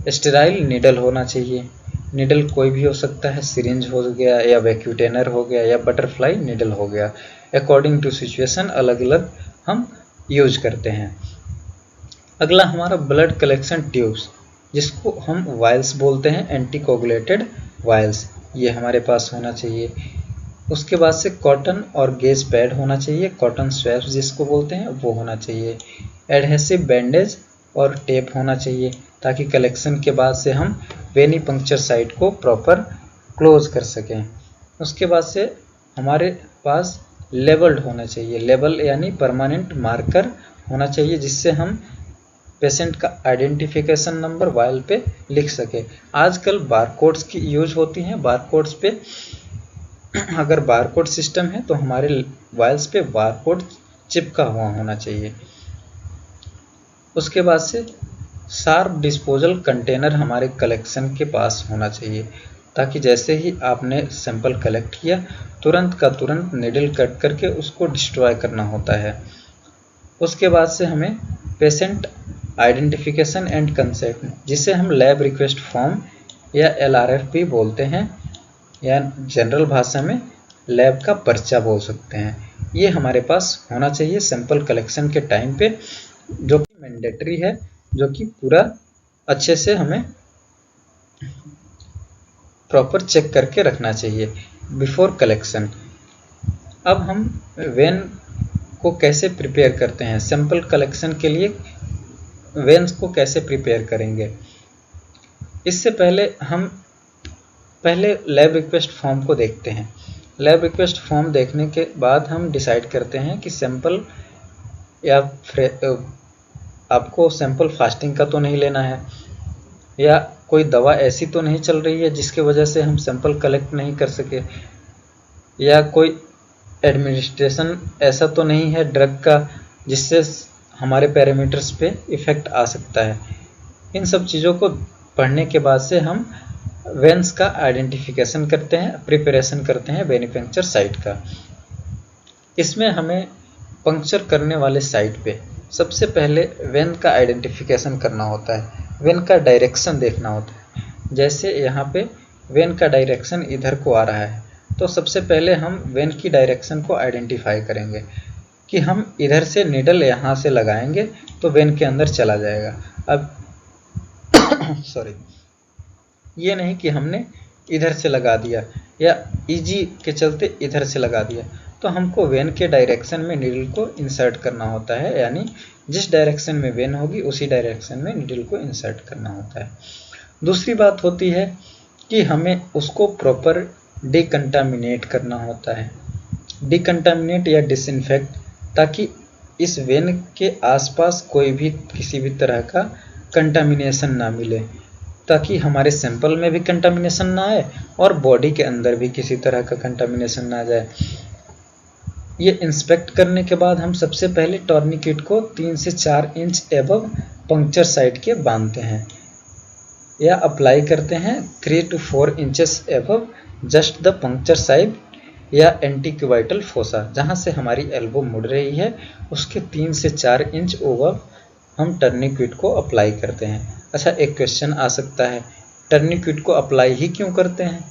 स्टेराइल निडल होना चाहिए। निडल कोई भी हो सकता है, सिरिंज हो गया या वैक्यूटेनर हो गया या बटरफ्लाई निडल हो गया, अकॉर्डिंग टू सिचुएशन अलग अलग हम यूज करते हैं। अगला हमारा ब्लड कलेक्शन ट्यूब्स, जिसको हम वायल्स बोलते हैं, एंटीकोगुलेटेड वायल्स, ये हमारे पास होना चाहिए। उसके बाद से कॉटन और गेज पैड होना चाहिए, कॉटन स्वैब्स जिसको बोलते हैं वो होना चाहिए। एडहेसिव बैंडेज और टेप होना चाहिए ताकि कलेक्शन के बाद से हम वेनिपंक्चर साइट को प्रॉपर क्लोज कर सकें। उसके बाद से हमारे पास लेबल्ड होना चाहिए, लेबल यानी परमानेंट मार्कर होना चाहिए, जिससे हम पेशेंट का आइडेंटिफिकेशन नंबर वायल पे लिख सके। आजकल बारकोड्स की यूज होती हैं, बारकोड्स पे अगर बारकोड सिस्टम है तो हमारे वायल्स पे बारकोड चिपका हुआ होना चाहिए। उसके बाद से शार्प डिस्पोजल कंटेनर हमारे कलेक्शन के पास होना चाहिए, ताकि जैसे ही आपने सैंपल कलेक्ट किया तुरंत का तुरंत निडल कट करके उसको डिस्ट्रॉय करना होता है। उसके बाद से हमें पेशेंट आइडेंटिफिकेशन एंड कंसेंट, जिसे हम लैब रिक्वेस्ट फॉर्म या LRF भी बोलते हैं, या जनरल भाषा में लैब का पर्चा बोल सकते हैं, ये हमारे पास होना चाहिए सैंपल कलेक्शन के टाइम पे, जो कि मैंडेटरी है, जो कि पूरा अच्छे से हमें प्रॉपर चेक करके रखना चाहिए बिफोर कलेक्शन। अब हम वेन को कैसे प्रिपेयर करते हैं, सैंपल कलेक्शन के लिए वेन्स को कैसे प्रिपेयर करेंगे। इससे पहले हम लैब रिक्वेस्ट फॉर्म को देखते हैं। लैब रिक्वेस्ट फॉर्म देखने के बाद हम डिसाइड करते हैं कि सैंपल या आपको सैंपल फास्टिंग का तो नहीं लेना है, या कोई दवा ऐसी तो नहीं चल रही है जिसकी वजह से हम सैंपल कलेक्ट नहीं कर सके, या कोई एडमिनिस्ट्रेशन ऐसा तो नहीं है ड्रग का जिससे हमारे पैरामीटर्स पे इफ़ेक्ट आ सकता है। इन सब चीज़ों को पढ़ने के बाद से हम वेन्स का आइडेंटिफिकेशन करते हैं, प्रिपरेशन करते हैं मैन्युफैक्चर साइट का। इसमें हमें पंक्चर करने वाले साइट पे सबसे पहले वेन का आइडेंटिफिकेशन करना होता है, वेन का डायरेक्शन देखना होता है। जैसे यहाँ पे वेन का डायरेक्शन इधर को आ रहा है, तो सबसे पहले हम वेन की डायरेक्शन को आइडेंटिफाई करेंगे कि हम इधर से नीडल यहाँ से लगाएंगे तो वेन के अंदर चला जाएगा। अब सॉरी, ये नहीं कि हमने इधर से लगा दिया या इजी के चलते इधर से लगा दिया, तो हमको वेन के डायरेक्शन में नीडल को इंसर्ट करना होता है, यानी जिस डायरेक्शन में वेन होगी उसी डायरेक्शन में नीडल को इंसर्ट करना होता है। दूसरी बात होती है कि हमें उसको प्रॉपर डिकंटामिनेट करना होता है, डिकंटामिनेट या डिसइंफेक्ट, ताकि इस वेन के आसपास कोई भी किसी भी तरह का कंटामिनेशन ना मिले, ताकि हमारे सैंपल में भी कंटामिनेशन ना आए और बॉडी के अंदर भी किसी तरह का कंटामिनेशन ना जाए। ये इंस्पेक्ट करने के बाद हम सबसे पहले टॉर्निकेट को 3 से 4 इंच एबव पंक्चर साइट के बांधते हैं, या अप्लाई करते हैं 3 to 4 inches above just the puncture site या एंटीक्यूबाइटल फोसा, जहाँ से हमारी एल्बो मुड़ रही है उसके 3 से 4 इंच ओवर हम टर्निक्विट को अप्लाई करते हैं। अच्छा, एक क्वेश्चन आ सकता है, टर्निक्विट को अप्लाई ही क्यों करते हैं?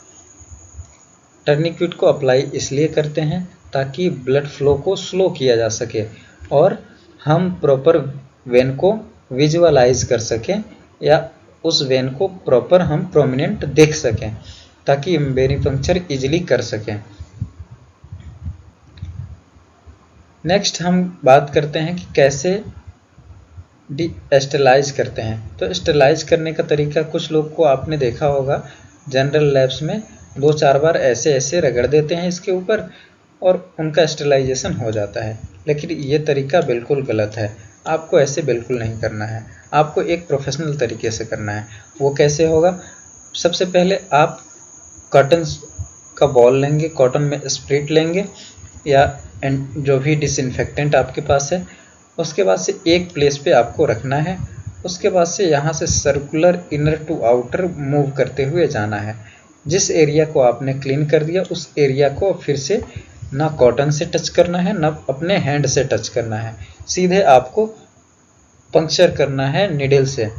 टर्निक्विट को अप्लाई इसलिए करते हैं ताकि ब्लड फ्लो को स्लो किया जा सके और हम प्रॉपर वेन को विजुअलाइज कर सकें, या उस वेन को प्रॉपर हम प्रोमिनेंट देख सकें, ताकि वेनिपंक्चर इजीली कर सकें। नेक्स्ट हम बात करते हैं कि कैसे स्टेलाइज करते हैं। तो स्टेलाइज करने का तरीका कुछ लोग को आपने देखा होगा, जनरल लैब्स में 2-4 बार ऐसे ऐसे रगड़ देते हैं इसके ऊपर और उनका स्टेलाइजेशन हो जाता है, लेकिन ये तरीका बिल्कुल गलत है। आपको ऐसे बिल्कुल नहीं करना है, आपको एक प्रोफेशनल तरीके से करना है। वो कैसे होगा? सबसे पहले आप कॉटन का बॉल लेंगे, कॉटन में स्प्रिट लेंगे या जो भी डिसइंफेक्टेंट आपके पास है, उसके बाद से एक प्लेस पे आपको रखना है। उसके बाद से यहाँ से circular inner to outer move करते हुए जाना है। जिस एरिया को आपने क्लीन कर दिया उस एरिया को फिर से ना कॉटन से टच करना है ना अपने हैंड से टच करना है, सीधे आपको पंक्चर करना है निडल से,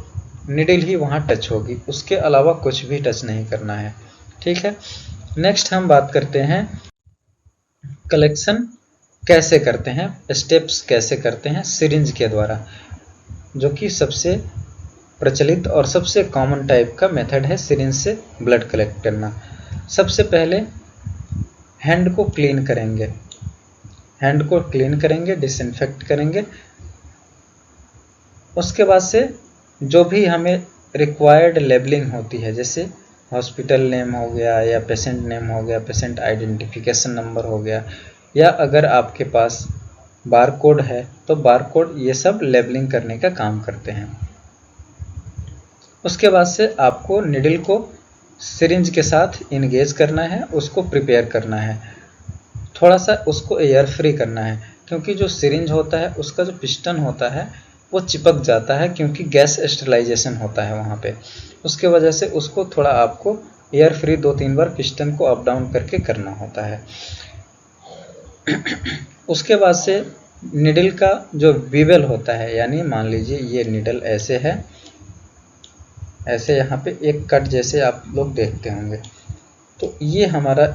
निडल ही वहाँ टच होगी, उसके अलावा कुछ भी टच नहीं करना है। ठीक है, नेक्स्ट हम बात करते हैं कलेक्शन कैसे करते हैं, स्टेप्स कैसे करते हैं सिरिंज के द्वारा, जो कि सबसे प्रचलित और सबसे कॉमन टाइप का मेथड है सिरिंज से ब्लड कलेक्ट करना। सबसे पहले हैंड को क्लीन करेंगे, हैंड को क्लीन करेंगे, डिसइंफेक्ट करेंगे। उसके बाद से जो भी हमें रिक्वायर्ड लेबलिंग होती है, जैसे हॉस्पिटल नेम हो गया या पेशेंट नेम हो गया, पेशेंट आइडेंटिफिकेशन नंबर हो गया, या अगर आपके पास बारकोड है तो बारकोड, ये सब लेबलिंग करने का काम करते हैं। उसके बाद से आपको निडल को सिरिंज के साथ इंगेज करना है, उसको प्रिपेयर करना है, थोड़ा सा उसको एयर फ्री करना है, क्योंकि जो सिरिंज होता है उसका जो पिस्टन होता है वो चिपक जाता है, क्योंकि गैस स्टरलाइजेशन होता है वहाँ पे। उसके वजह से उसको थोड़ा आपको एयर फ्री 2-3 बार पिस्टन को अप डाउन करके करना होता है। उसके बाद से निडल का जो बीवल होता है, यानी मान लीजिए ये निडल ऐसे है, ऐसे यहाँ पे एक कट जैसे आप लोग देखते होंगे, तो ये हमारा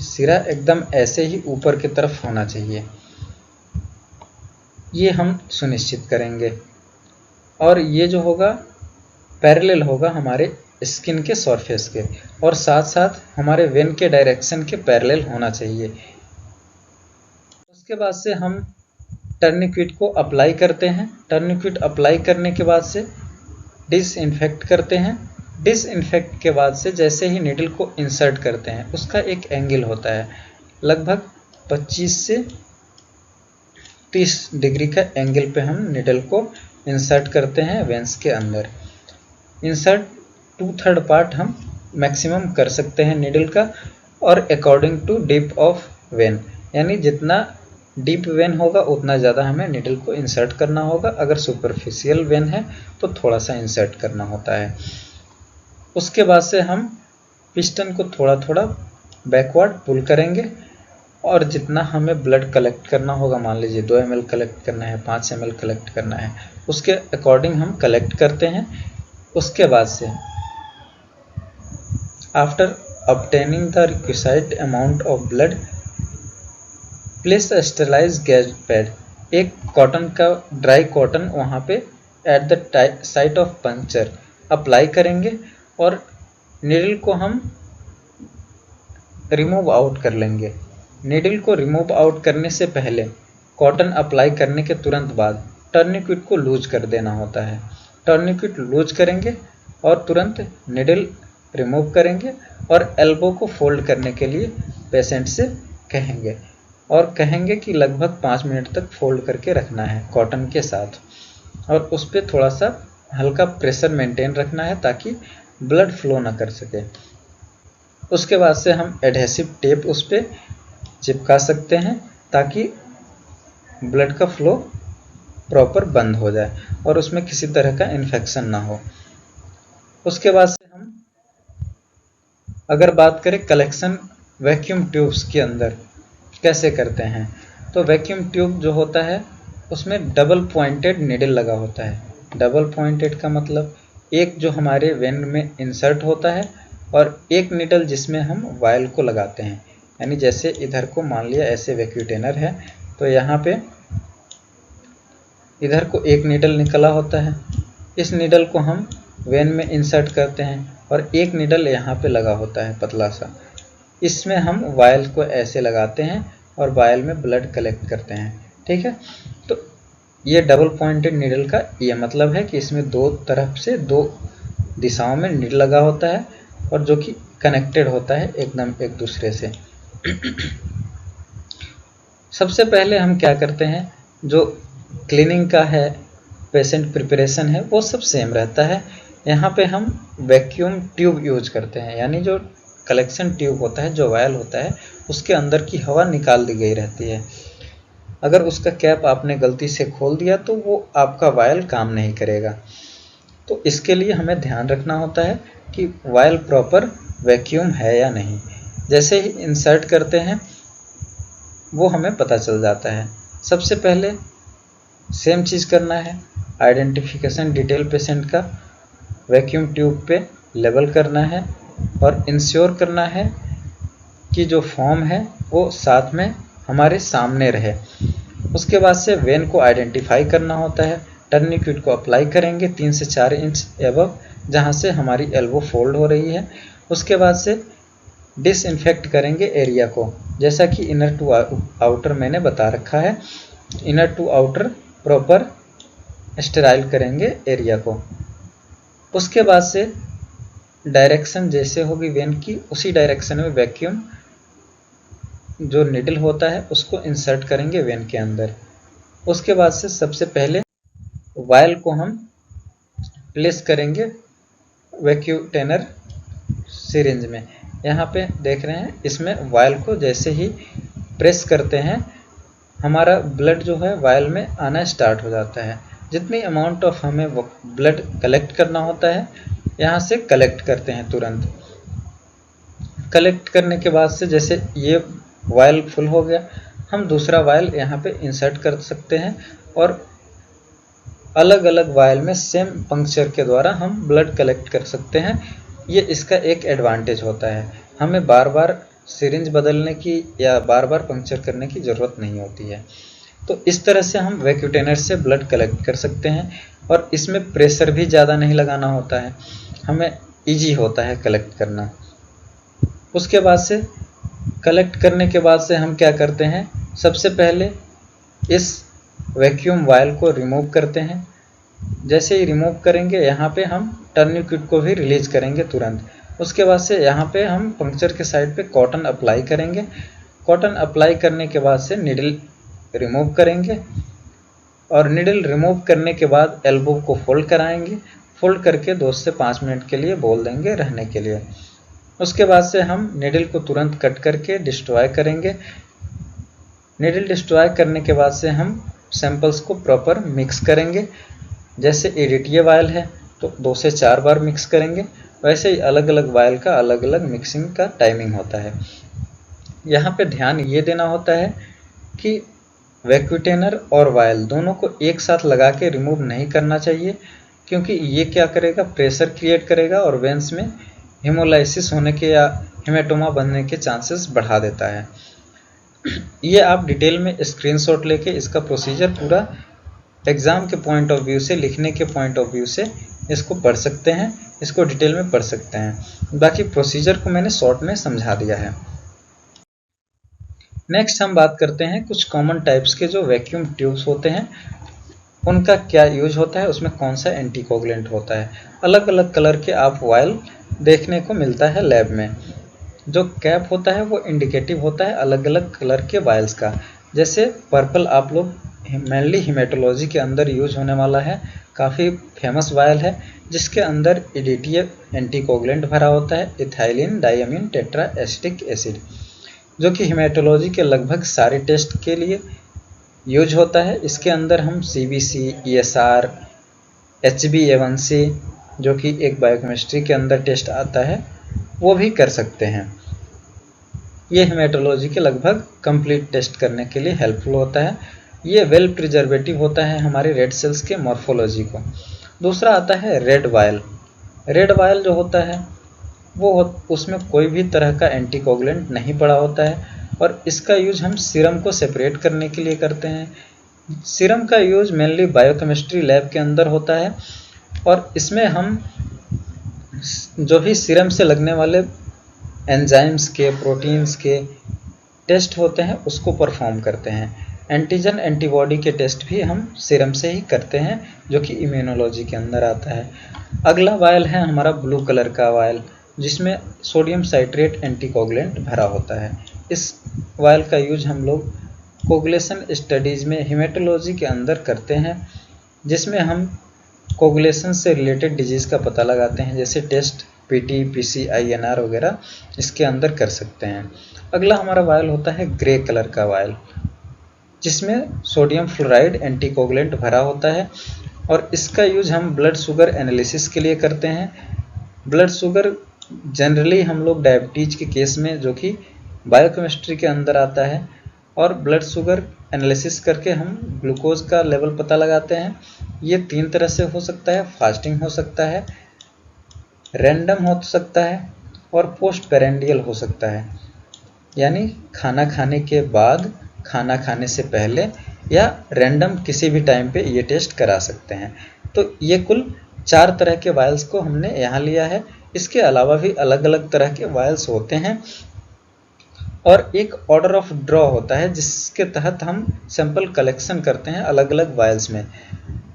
सिरा एकदम ऐसे ही ऊपर की तरफ होना चाहिए, ये हम सुनिश्चित करेंगे। और ये जो होगा पैरेलल होगा हमारे स्किन के सरफेस के, और साथ साथ हमारे वेन के डायरेक्शन के पैरेलल होना चाहिए। उसके बाद से हम टर्निक्विट को अप्लाई करते हैं। टर्निक्विट अप्लाई करने के बाद से डिसइंफेक्ट करते हैं। डिसइंफेक्ट के बाद से जैसे ही नीडल को इंसर्ट करते हैं, उसका एक एंगल होता है, लगभग 25 से 30 डिग्री का एंगल पे हम नीडल को इंसर्ट करते हैं वेंस के अंदर। इंसर्ट 2/3 पार्ट हम मैक्सिमम कर सकते हैं नीडल का, और according to deep of vein, यानी जितना डीप वेन होगा उतना ज़्यादा हमें नीडल को इंसर्ट करना होगा। अगर सुपरफिशियल वेन है तो थोड़ा सा इंसर्ट करना होता है। उसके बाद से हम पिस्टन को थोड़ा थोड़ा बैकवर्ड पुल करेंगे, और जितना हमें ब्लड कलेक्ट करना होगा, मान लीजिए 2 ml कलेक्ट करना है, 5 ml कलेक्ट करना है, उसके अकॉर्डिंग हम कलेक्ट करते हैं। उसके बाद से after obtaining the requisite amount of blood, place sterilise gas pad, एक कॉटन का ड्राई कॉटन वहाँ पे at the site of puncture apply करेंगे, और नीडल को हम रिमूव आउट कर लेंगे। नीडल को रिमूव आउट करने से पहले, कॉटन अप्लाई करने के तुरंत बाद टर्निक्विट को लूज कर देना होता है। टर्निक्विट लूज करेंगे और तुरंत नीडल रिमूव करेंगे, और एल्बो को फोल्ड करने के लिए पेशेंट से कहेंगे, और कहेंगे कि लगभग 5 मिनट तक फोल्ड करके रखना है कॉटन के साथ, और उस पर थोड़ा सा हल्का प्रेशर मेंटेन रखना है ताकि ब्लड फ्लो ना कर सके। उसके बाद से हम एडहेसिव टेप उस पर चिपका सकते हैं ताकि ब्लड का फ्लो प्रॉपर बंद हो जाए और उसमें किसी तरह का इन्फेक्शन ना हो। उसके बाद से हम अगर बात करें कलेक्शन वैक्यूम ट्यूब्स के अंदर कैसे करते हैं, तो वैक्यूम ट्यूब जो होता है उसमें डबल पॉइंटेड नीडल लगा होता है। डबल पॉइंटेड का मतलब एक जो हमारे वेन में इंसर्ट होता है, और एक नीडल जिसमें हम वायल को लगाते हैं। यानी जैसे इधर को मान लिया ऐसे वैक्यूटेनर है, तो यहाँ पे इधर को एक नीडल निकला होता है, इस नीडल को हम वेन में इंसर्ट करते हैं, और एक नीडल यहाँ पे लगा होता है पतला सा, इसमें हम वायल को ऐसे लगाते हैं और वायल में ब्लड कलेक्ट करते हैं। ठीक है, तो ये डबल पॉइंटेड नीडल का ये मतलब है कि इसमें दो तरफ से दो दिशाओं में नीडल लगा होता है, और जो कि कनेक्टेड होता है एकदम एक दूसरे से। सबसे पहले हम क्या करते हैं, जो क्लीनिंग का है, पेशेंट प्रिपरेशन है, वो सब सेम रहता है। यहाँ पे हम वैक्यूम ट्यूब यूज करते हैं, यानी जो कलेक्शन ट्यूब होता है, जो वायल होता है, उसके अंदर की हवा निकाल दी गई रहती है। अगर उसका कैप आपने गलती से खोल दिया तो वो आपका वायल काम नहीं करेगा। तो इसके लिए हमें ध्यान रखना होता है कि वायल प्रॉपर वैक्यूम है या नहीं। जैसे ही इंसर्ट करते हैं वो हमें पता चल जाता है। सबसे पहले सेम चीज़ करना है, आइडेंटिफिकेशन डिटेल पेशेंट का वैक्यूम ट्यूब पे लेबल करना है, और इंश्योर करना है कि जो फॉर्म है वो साथ में हमारे सामने रहे। उसके बाद से वेन को आइडेंटिफाई करना होता है। टर्निक्विट को अप्लाई करेंगे 3 से 4 इंच एबव, जहाँ से हमारी एल्बो फोल्ड हो रही है। उसके बाद से डिसइंफेक्ट करेंगे एरिया को, जैसा कि इनर टू आउटर मैंने बता रखा है। Inner to outer proper sterile करेंगे एरिया को। उसके बाद से डायरेक्शन जैसे होगी वेन की, उसी डायरेक्शन में वैक्यूम जो निडल होता है उसको इंसर्ट करेंगे वेन के अंदर। उसके बाद से सबसे पहले वायल को हम प्लेस करेंगे वैक्यूटेनर सिरिंज में। यहाँ पे देख रहे हैं, इसमें वायल को जैसे ही प्रेस करते हैं हमारा ब्लड जो है वायल में आना स्टार्ट हो जाता है। जितनी अमाउंट ऑफ हमें ब्लड कलेक्ट करना होता है यहाँ से कलेक्ट करते हैं तुरंत। कलेक्ट करने के बाद से जैसे ये वायल फुल हो गया, हम दूसरा वायल यहाँ पे इंसर्ट कर सकते हैं और अलग अलग वायल में सेम पंक्चर के द्वारा हम ब्लड कलेक्ट कर सकते हैं। ये इसका एक एडवांटेज होता है, हमें बार बार सिरिंज बदलने की या बार बार पंक्चर करने की ज़रूरत नहीं होती है। तो इस तरह से हम वैक्यूटेनर से ब्लड कलेक्ट कर सकते हैं और इसमें प्रेशर भी ज़्यादा नहीं लगाना होता है, हमें ईजी होता है कलेक्ट करना। उसके बाद से कलेक्ट करने के बाद से हम क्या करते हैं, सबसे पहले इस वैक्यूम वायल को रिमूव करते हैं। जैसे ही रिमूव करेंगे यहाँ पे हम टर्निक्यूट को भी रिलीज करेंगे तुरंत। उसके बाद से यहाँ पे हम पंक्चर के साइड पे कॉटन अप्लाई करेंगे। कॉटन अप्लाई करने के बाद से निडल रिमूव करेंगे और निडल रिमूव करने के बाद एल्बो को फोल्ड कराएंगे। फोल्ड करके 2 से 5 मिनट के लिए बोल देंगे रहने के लिए। उसके बाद से हम निडल को तुरंत कट करके डिस्ट्रॉय करेंगे। निडल डिस्ट्रॉय करने के बाद से हम सैंपल्स को प्रॉपर मिक्स करेंगे। जैसे एडीटीए वायल है तो 2 से 4 बार मिक्स करेंगे, वैसे ही अलग अलग वायल का अलग अलग मिक्सिंग का टाइमिंग होता है। यहाँ पे ध्यान ये देना होता है कि वैक्यूटेनर और वायल दोनों को एक साथ लगा के रिमूव नहीं करना चाहिए, क्योंकि ये क्या करेगा, प्रेशर क्रिएट करेगा और वेंस में हेमोलाइसिस होने के या हेमेटोमा बनने के चांसेस बढ़ा देता है। ये आप डिटेल में स्क्रीनशॉट लेके इसका प्रोसीजर पूरा एग्ज़ाम के पॉइंट ऑफ व्यू से, लिखने के पॉइंट ऑफ व्यू से इसको पढ़ सकते हैं, इसको डिटेल में पढ़ सकते हैं। बाकी प्रोसीजर को मैंने शॉर्ट में समझा दिया है। नेक्स्ट हम बात करते हैं कुछ कॉमन टाइप्स के जो वैक्यूम ट्यूब्स होते हैं उनका क्या यूज होता है, उसमें कौन सा एंटीकोगुलेंट होता है। अलग अलग कलर के आप वायल देखने को मिलता है लैब में। जो कैप होता है वो इंडिकेटिव होता है अलग अलग कलर के वायल्स का। जैसे पर्पल आप लोग मेनली हिमेटोलॉजी के अंदर यूज होने वाला है, काफ़ी फेमस वायल है, जिसके अंदर एडीटीए एंटीकोगुलेंट भरा होता है, ethylene diamine tetra acetic acid, जो कि हिमेटोलॉजी के लगभग सारे टेस्ट के लिए यूज होता है। इसके अंदर हम CBC, ESR, HbA1c जो कि एक बायोकेमिस्ट्री के अंदर टेस्ट आता है वो भी कर सकते हैं। ये हेमेटोलॉजी के लगभग कंप्लीट टेस्ट करने के लिए हेल्पफुल होता है। ये वेल प्रिजर्वेटिव होता है हमारे रेड सेल्स के मॉर्फोलॉजी को। दूसरा आता है रेड वायल। रेड वायल जो होता है वो उसमें कोई भी तरह का एंटीकोगुलेंट नहीं पड़ा होता है और इसका यूज हम सीरम को सेपरेट करने के लिए करते हैं। सीरम का यूज मेनली बायोकेमिस्ट्री लैब के अंदर होता है और इसमें हम जो भी सीरम से लगने वाले एंजाइम्स के, प्रोटीन्स के टेस्ट होते हैं उसको परफॉर्म करते हैं। एंटीजन एंटीबॉडी के टेस्ट भी हम सीरम से ही करते हैं, जो कि इम्यूनोलॉजी के अंदर आता है। अगला वायल है हमारा ब्लू कलर का वायल, जिसमें सोडियम साइट्रेट एंटीकोगुलेंट भरा होता है। इस वायल का यूज हम लोग कोगुलेशन स्टडीज़ में हेमेटोलॉजी के अंदर करते हैं, जिसमें हम कोगुलेशन से रिलेटेड डिजीज़ का पता लगाते हैं। जैसे टेस्ट PT, PC, INR वगैरह इसके अंदर कर सकते हैं। अगला हमारा वायल होता है ग्रे कलर का वायल, जिसमें सोडियम फ्लोराइड एंटीकोगुलेंट भरा होता है और इसका यूज हम ब्लड शुगर एनालिसिस के लिए करते हैं। ब्लड शुगर जनरली हम लोग डायबिटीज के केस में, जो कि बायोकेमिस्ट्री के अंदर आता है, और ब्लड शुगर एनालिसिस करके हम ग्लूकोज का लेवल पता लगाते हैं। ये 3 तरह से हो सकता है, फास्टिंग हो सकता है, रैंडम हो सकता है और पोस्ट पेरेंडियल हो सकता है, यानी खाना खाने के बाद, खाना खाने से पहले या रैंडम किसी भी टाइम पे ये टेस्ट करा सकते हैं। तो ये कुल 4 तरह के वायल्स को हमने यहाँ लिया है। इसके अलावा भी अलग अलग तरह के वायल्स होते हैं और एक ऑर्डर ऑफ ड्रॉ होता है, जिसके तहत हम सैंपल कलेक्शन करते हैं अलग अलग वायल्स में।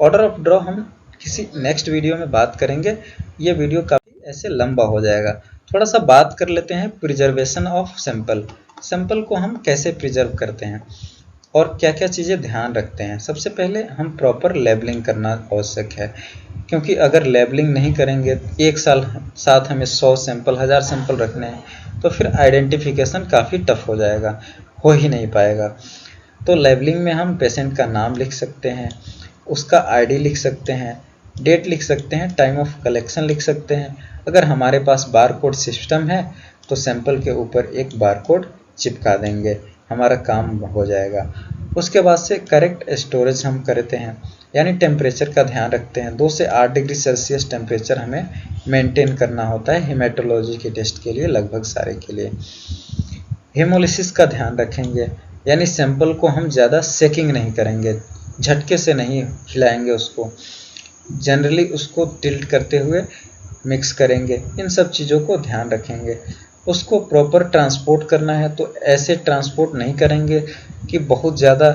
ऑर्डर ऑफ ड्रॉ हम किसी नेक्स्ट वीडियो में बात करेंगे, ये वीडियो काफ़ी ऐसे लंबा हो जाएगा। थोड़ा सा बात कर लेते हैं प्रिजर्वेशन ऑफ सैंपल। सैंपल को हम कैसे प्रिजर्व करते हैं और क्या क्या चीज़ें ध्यान रखते हैं। सबसे पहले हम प्रॉपर लेबलिंग करना आवश्यक है। क्योंकि अगर लेबलिंग नहीं करेंगे, एक साल साथ हमें 100 सैंपल 1000 सैंपल रखने हैं, तो फिर आइडेंटिफिकेशन काफ़ी टफ हो जाएगा, हो ही नहीं पाएगा। तो लेबलिंग में हम पेशेंट का नाम लिख सकते हैं, उसका आईडी लिख सकते हैं, डेट लिख सकते हैं, टाइम ऑफ कलेक्शन लिख सकते हैं। अगर हमारे पास बारकोड सिस्टम है तो सैंपल के ऊपर एक बारकोड चिपका देंगे, हमारा काम हो जाएगा। उसके बाद से करेक्ट स्टोरेज हम करते हैं, यानी टेम्परेचर का ध्यान रखते हैं। 2 से 8 डिग्री सेल्सियस टेम्परेचर हमें मेंटेन करना होता है हेमेटोलॉजी के टेस्ट के लिए, लगभग सारे के लिए। हेमोलिसिस का ध्यान रखेंगे, यानी सैंपल को हम ज़्यादा सेकिंग नहीं करेंगे, झटके से नहीं हिलाएंगे उसको, जनरली उसको टिल्ट करते हुए मिक्स करेंगे। इन सब चीज़ों को ध्यान रखेंगे। उसको प्रॉपर ट्रांसपोर्ट करना है तो ऐसे ट्रांसपोर्ट नहीं करेंगे कि बहुत ज़्यादा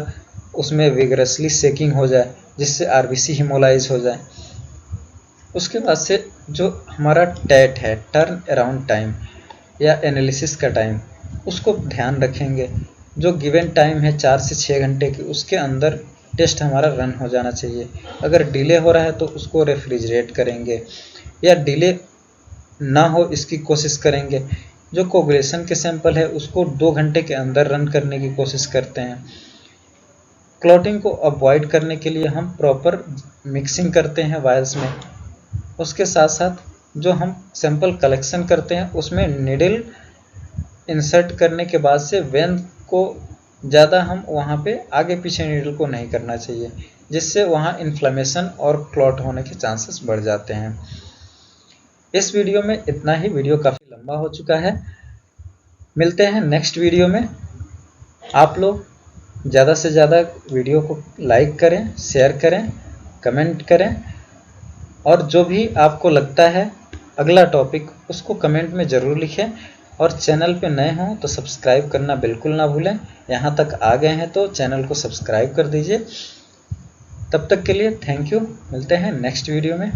उसमें विगरसली सेकिंग हो जाए जिससे आरबीसी हिमोलाइज हो जाए। उसके बाद से जो हमारा टैट है, टर्न अराउंड टाइम या एनालिसिस का टाइम, उसको ध्यान रखेंगे। जो गिवन टाइम है 4 से 6 घंटे की, उसके अंदर टेस्ट हमारा रन हो जाना चाहिए। अगर डिले हो रहा है तो उसको रेफ्रिजरेट करेंगे या डिले ना हो इसकी कोशिश करेंगे। जो कोगुलेशन के सैंपल है उसको 2 घंटे के अंदर रन करने की कोशिश करते हैं। क्लॉटिंग को अवॉइड करने के लिए हम प्रॉपर मिक्सिंग करते हैं वायल्स में। उसके साथ साथ जो हम सैंपल कलेक्शन करते हैं उसमें निडल इंसर्ट करने के बाद से वेन को ज़्यादा हम वहाँ पे आगे पीछे नीडल को नहीं करना चाहिए, जिससे वहाँ इन्फ्लेमेशन और क्लॉट होने के चांसेस बढ़ जाते हैं। इस वीडियो में इतना ही, वीडियो काफ़ी लंबा हो चुका है। मिलते हैं नेक्स्ट वीडियो में। आप लोग ज़्यादा से ज़्यादा वीडियो को लाइक करें, शेयर करें, कमेंट करें, और जो भी आपको लगता है अगला टॉपिक उसको कमेंट में ज़रूर लिखें। और चैनल पे नए हों तो सब्सक्राइब करना बिल्कुल ना भूलें। यहाँ तक आ गए हैं तो चैनल को सब्सक्राइब कर दीजिए। तब तक के लिए थैंक यू। मिलते हैं नेक्स्ट वीडियो में।